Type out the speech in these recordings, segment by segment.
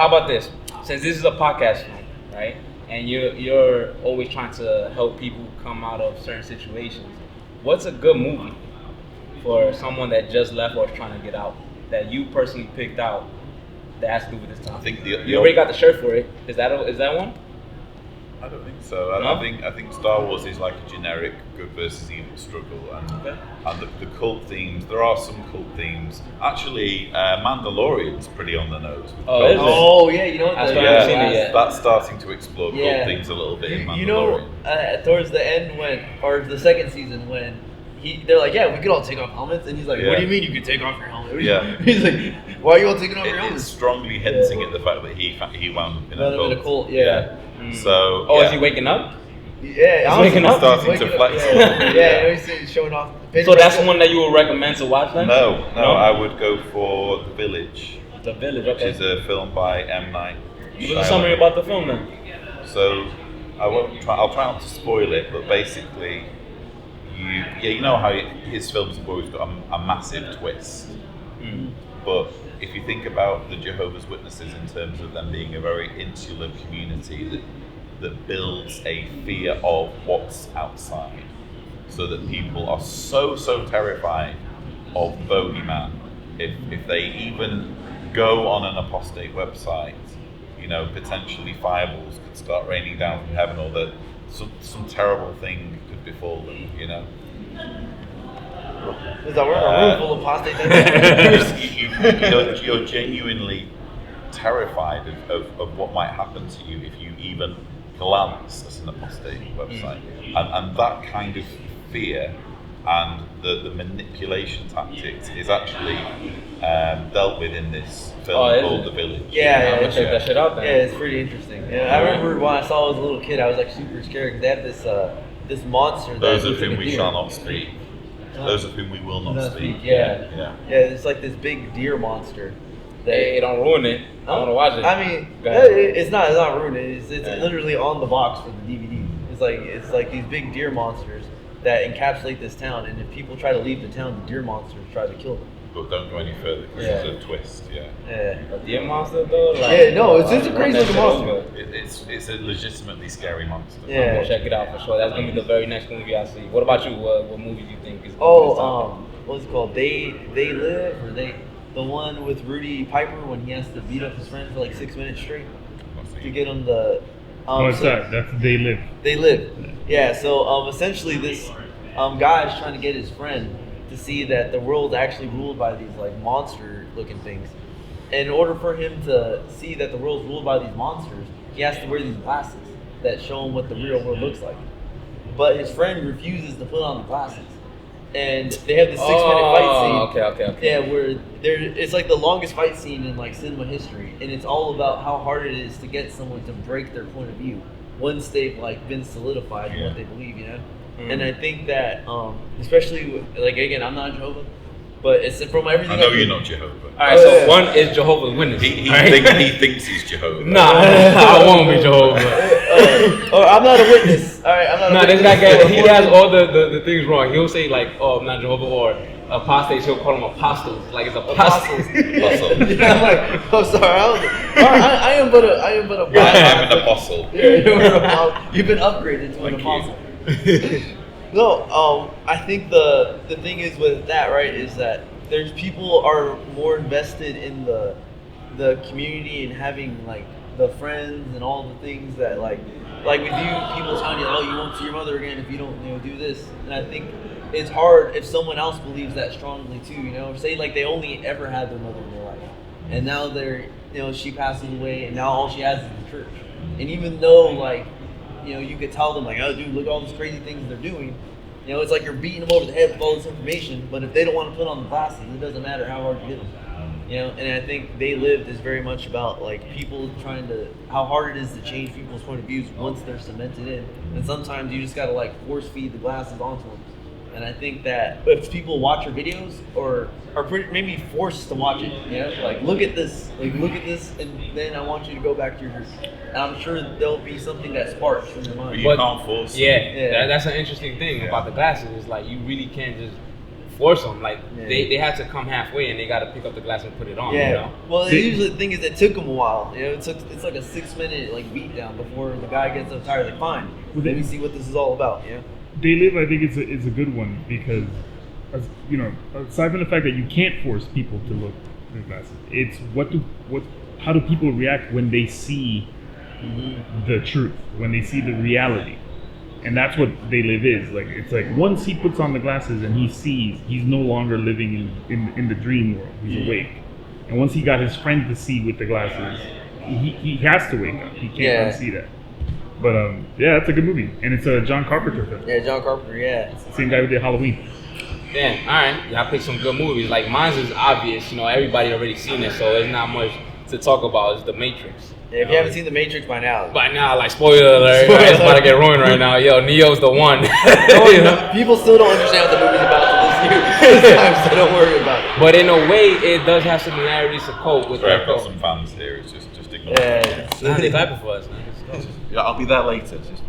How about this? Since this is a podcast film, right? And you're always trying to help people come out of certain situations. What's a good movie for someone that just left or is trying to get out that you personally picked out that has to do with this time? I think you already got the shirt for it. Is that one? I don't think so. No? I think Star Wars is like a generic good versus evil struggle, and the cult themes. There are some cult themes. Actually, Mandalorian's pretty on the nose. With Oh, cult is it? themes. Oh yeah, you know what? I still Yeah, haven't seen it yet. that's starting to explore Yeah. cult themes a little bit in Mandalorian. You know, towards the end or the second season when they're like, yeah, we could all take off helmets, and he's like, Yeah. what do you mean you could take off your helmet? Yeah. He's like, why are you all taking off your It's helmets? strongly hinting at the fact that he wound up in Wound up in a cult, yeah. So Oh, yeah. is he waking up? Yeah, He's honestly, waking up? Starting he's to waking flex up, a little bit, Yeah, yeah. he's showing off. So that's the one that you would recommend to watch then? No, I would go for The Village, The Village, which okay. is a film by M. Night. Give us a summary about the film then. So I'll try not to spoil it, but basically, you know how his films have always got a massive twist. But if you think about the Jehovah's Witnesses in terms of them being a very insular community that builds a fear of what's outside, so that people are so terrified of the bogeyman, if they even go on an apostate website, potentially fireballs could start raining down from heaven, or that some terrible thing could befall them, Is that we're in a room full of apostate things? You're genuinely terrified of what might happen to you if you even glance at an apostate website. And that kind of fear and the manipulation tactics is actually dealt with in this film called The Village. Yeah, I'm gonna check that shit out then. Yeah, it's pretty interesting. Yeah, I remember when I saw it as a little kid, I was like super scared because they have this monster. Those that of looks like whom a we deer. shall not speak. Those of whom we will not speak. Yeah, it's like this big deer monster. Hey, don't ruin it. I want to watch it. I mean, Go ahead. it's not ruined. It's literally on the box for the DVD. It's like these big deer monsters that encapsulate this town, and if people try to leave the town, the deer monsters try to kill them. But don't go any further because Yeah. there's a twist. Yeah. Yeah. A deer monster though? Yeah, no, it's a crazy run that looking shit monster. over. It's a legitimately scary monster. Yeah. I'm gonna check it out for sure. That's gonna be the very next movie I see. What about you? What movie do you think is? What's it called? They Live, or the one with Rudy Piper when he has to beat up his friend for like 6 minutes straight to get him the. What's that? That's They Live. They Live. Yeah. So essentially, this guy is trying to get his friend to see that the world's actually ruled by these like monster-looking things. And in order for him to see that the world's ruled by these monsters, he has to wear these glasses that show him what the real world looks like. But his friend refuses to put on the glasses. And they have this 6-minute fight scene. Okay. Yeah, where it's like the longest fight scene in like cinema history, and it's all about how hard it is to get someone to break their point of view once they've like been solidified in what they believe, And I think that, especially like again, I'm not Jehovah, but it's from everything. I know you're not Jehovah. Alright, so one is Jehovah's Witness. He right? thinks he's Jehovah. Nah, I won't be Jehovah. I'm not a witness. All right, I'm not a Nah, witness. this guy, he has all the things wrong. He'll say like, oh, I'm not Jehovah, or apostates, he'll call them apostles. Like it's apostles. Apostle. Yeah, I'm like, oh, sorry, I am but a. I'm an apostle. Yeah, you've been upgraded to an Thank apostle. No, I think the thing is with that, right, is that there's people are more invested in the community and having like the friends and all the things that like with you, people telling you, oh, you won't see your mother again if you don't do this. And I think it's hard if someone else believes that strongly too. Say like they only ever had their mother in their life, and now she passes away, and now all she has is the church. And even though like you could tell them like, oh dude, look at all these crazy things they're doing. It's like you're beating them over the head with all this information, but if they don't want to put on the glasses, it doesn't matter how hard you hit them. And I think They Lived is very much about like people trying to, how hard it is to change people's point of views once they're cemented in. And sometimes you just gotta like force feed the glasses onto them. And I think that if people watch your videos or are maybe forced to watch it, like look at this, and then I want you to go back to your church. And I'm sure there'll be something that sparks from your mind. You can't force it. Yeah. That's an interesting thing about the glasses. Is like you really can't just force them. Like Yeah. they had to come halfway and they got to pick up the glass and put it on. Yeah. You know? Well, usually the thing is, it took them a while. You know, it's like a 6-minute like beat down before the guy gets so tired. Like, fine, Well, let me see what this is all about. You know. They Live, I think, is a good one because, you know, aside from the fact that you can't force people to look through glasses, it's how do people react when they see the truth, when they see the reality, and that's what They Live is. Like, it's like once he puts on the glasses and he sees, he's no longer living in the dream world. He's awake, and once he got his friend to see with the glasses, he has to wake up. He can't unsee that. But yeah, it's a good movie, and it's a John Carpenter film. Yeah, John Carpenter. Yeah. Same guy who did Halloween. Damn, all right. Y'all picked some good movies. Like mine is obvious. You know, everybody already seen it, so there's not much to talk about. It's The Matrix. Yeah, if you haven't seen The Matrix by now. By now, like spoiler alert, right? It's about to get ruined right now. Yo, Neo's the one. You know? People still don't understand what the movie's about to this year, so don't worry about it. But in a way, it does have similarities to cope with. Sorry, I've got some fans here. It's just ignore it. Nah, they clapping for us. Man. Let's go. Yeah, I'll be there later. Just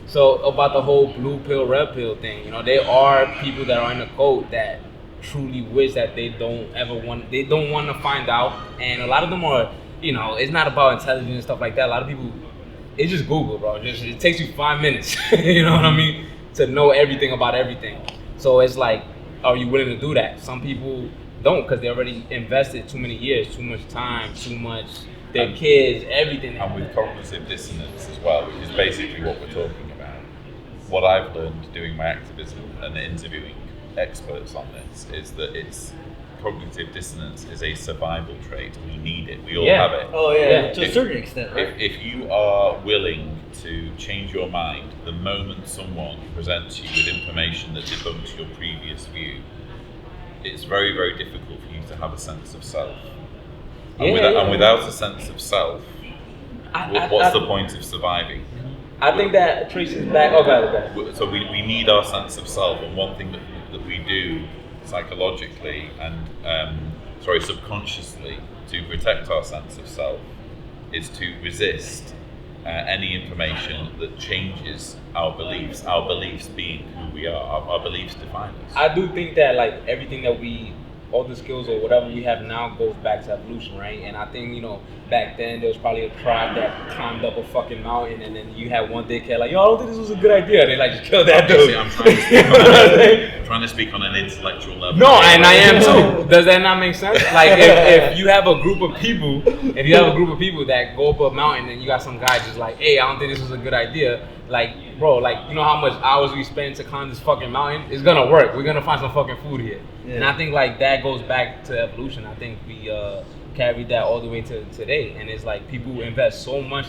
So about the whole blue pill, red pill thing, you know, there are people that are in the cult that truly wish that they don't want to find out, and a lot of them are, you know, it's not about intelligence and stuff like that. A lot of people, it's just Google, bro. It takes you 5 minutes, you know what I mean, to know everything about everything. So it's like, are you willing to do that? Some people don't because they already invested too many years, too much time, too much. Their kids, everything. And with cognitive dissonance as well, which is basically what we're talking about. What I've learned doing my activism and interviewing experts on this is that cognitive dissonance is a survival trait. We need it. We all have it. Oh yeah, to a certain extent, right? If you are willing to change your mind the moment someone presents you with information that debunks your previous view, it's very, very difficult for you to have a sense of self. And without a sense of self, what's the point of surviving? I think that traces back. Oh, God. So we need our sense of self, and one thing that we do psychologically and subconsciously to protect our sense of self is to resist any information that changes our beliefs. Our beliefs being who we are. Our beliefs define us. I do think that like everything that all the skills or whatever we have now goes back to evolution, right? And I think, you know, back then there was probably a tribe that climbed up a fucking mountain, and then you had one dickhead like, yo, I don't think this was a good idea. They like just killed that dude. I'm trying to speak on an intellectual level. No, and I am too. Does that not make sense? Like if you have a group of people, that go up a mountain and you got some guy just like, hey, I don't think this was a good idea. Like, bro, like, you know how much hours we spend to climb this fucking mountain? It's gonna work. We're gonna find some fucking food here. Yeah. And I think like that goes back to evolution. I think we carried that all the way to today. And it's like people invest so much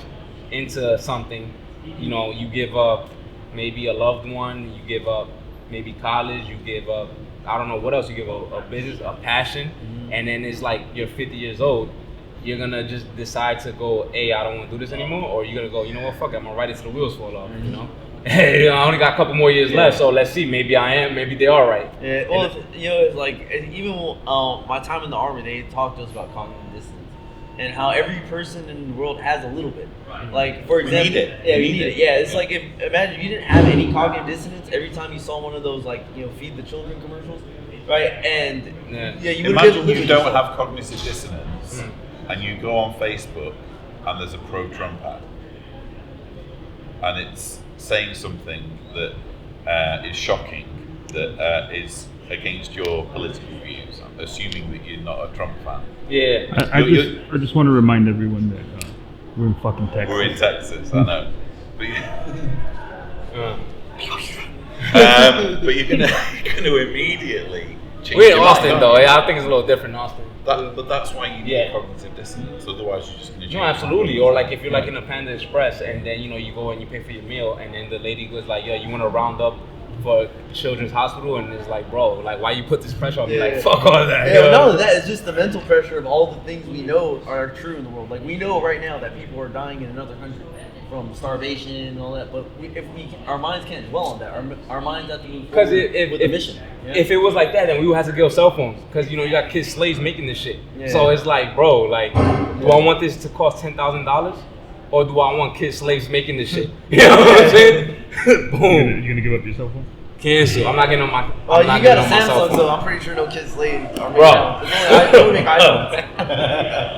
into something. You know, you give up maybe a loved one, you give up maybe college, you give up, I don't know what else, you give up, a business, a passion, and then it's like you're 50 years old, you're gonna just decide to go, hey, I don't want to do this anymore, or you're gonna go, you know what, fuck it, I'm gonna ride it till the wheels fall off, you know? Hey, I only got a couple more years left, so let's see, maybe I am, maybe they are right. Yeah, well, you know, it's like, even my time in the Army, they talked to us about cognitive dissonance and how every person in the world has a little bit. Like, for example, we need it. Yeah, we need it. Yeah, it's like imagine you didn't have any cognitive dissonance every time you saw one of those, like, you know, feed the children commercials, right? And you would imagine you don't have cognitive dissonance and you go on Facebook and there's a pro-Trump ad and it's saying something that is shocking, that is against your political views, assuming that you're not a Trump fan. Yeah. I just want to remind everyone that we're in fucking Texas. We're in Texas, I know. But, but you're gonna immediately change. We're in Austin though. Yeah, I think it's a little different in Austin. But that's why you need cognitive dissonance. Otherwise, you're just gonna change. No, absolutely. Or like if you're like in a Panda Express and then, you know, you go and you pay for your meal and then the lady goes like, yeah, you want to round up for Children's Hospital, and it's like, bro, like, why you put this pressure on me? Like, fuck all that. Yeah, none of that. It's just the mental pressure of all the things we know are true in the world. Like, we know right now that people are dying in another country from starvation and all that, but our minds can't dwell on that. Our minds have to move forward with the mission. Yeah? If it was like that, then we would have to get cell phones, because, you know, you got kids, slaves making this shit. Yeah. So it's like, bro, like, do I want this to cost $10,000? Or do I want kids, slaves making this shit? You know what I'm saying? Boom. You gonna give up your cell phone? Cancel. I'm not getting on my. Oh, I'm not you got a getting on my cell Samsung, phone. so I'm pretty sure no kids late. Bro. It's only iPhones.